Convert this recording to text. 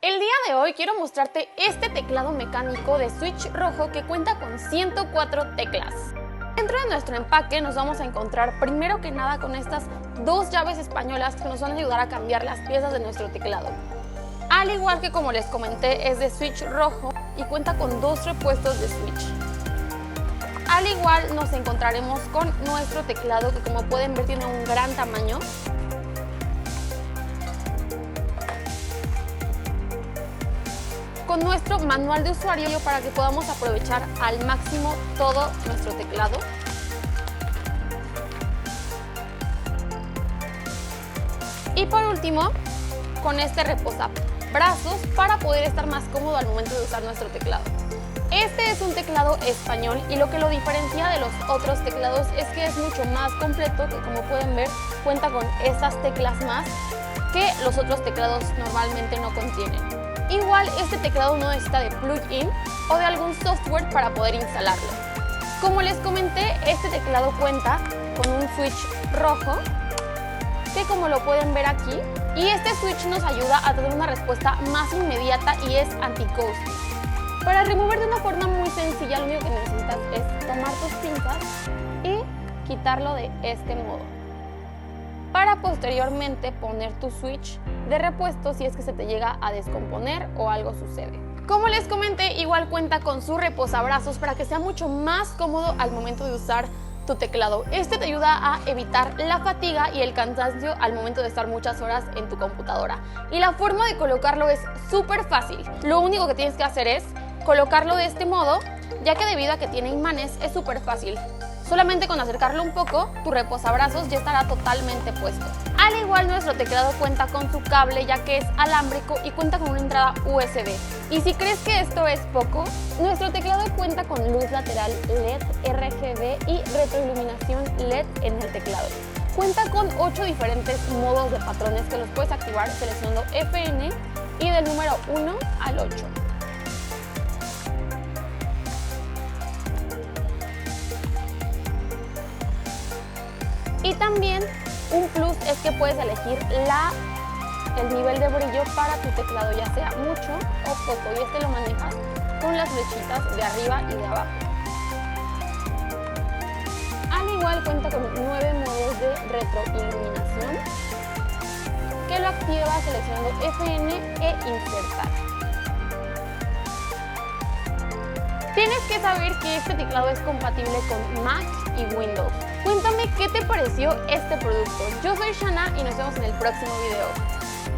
El día de hoy quiero mostrarte este teclado mecánico de switch rojo que cuenta con 104 teclas. Dentro de nuestro empaque nos vamos a encontrar primero que nada con estas dos llaves españolas que nos van a ayudar a cambiar las piezas de nuestro teclado. Al igual que, como les comenté, es de switch rojo y cuenta con dos repuestos de switch. Al igual nos encontraremos con nuestro teclado que, como pueden ver, tiene un gran tamaño. Con nuestro manual de usuario para que podamos aprovechar al máximo todo nuestro teclado. Y por último, con este reposabrazos para poder estar más cómodo al momento de usar nuestro teclado. Este es un teclado español y lo que lo diferencia de los otros teclados es que es mucho más completo, que como pueden ver cuenta con estas teclas más que los otros teclados normalmente no contienen. Igual este teclado no necesita de plugin o de algún software para poder instalarlo. Como les comenté, este teclado cuenta con un switch rojo que, como lo pueden ver aquí, y este switch nos ayuda a tener una respuesta más inmediata y es anti-ghost. Para remover de una forma muy sencilla, lo único que necesitas es tomar tus pinzas y quitarlo de este modo, para posteriormente poner tu switch de repuesto si es que se te llega a descomponer o algo sucede. Como les comenté, igual cuenta con su reposabrazos para que sea mucho más cómodo al momento de usar tu teclado. Este te ayuda a evitar la fatiga y el cansancio al momento de estar muchas horas en tu computadora. Y la forma de colocarlo es súper fácil. Lo único que tienes que hacer es colocarlo de este modo, ya que debido a que tiene imanes es súper fácil. Solamente con acercarlo un poco, tu reposabrazos ya estará totalmente puesto. Al igual, nuestro teclado cuenta con su cable, ya que es alámbrico y cuenta con una entrada USB. Y si crees que esto es poco, nuestro teclado cuenta con luz lateral LED, RGB y retroiluminación LED en el teclado. Cuenta con 8 diferentes modos de patrones que los puedes activar seleccionando FN y del número 1 al 8. Y también un plus es que puedes elegir el nivel de brillo para tu teclado, ya sea mucho o poco, y este lo manejas con las flechitas de arriba y de abajo. Al igual cuenta con 9 modos de retroiluminación que lo activa seleccionando FN e insertar. Tienes que saber que este teclado es compatible con Mac y Windows. Cuéntame qué te pareció este producto. Yo soy Shana y nos vemos en el próximo video.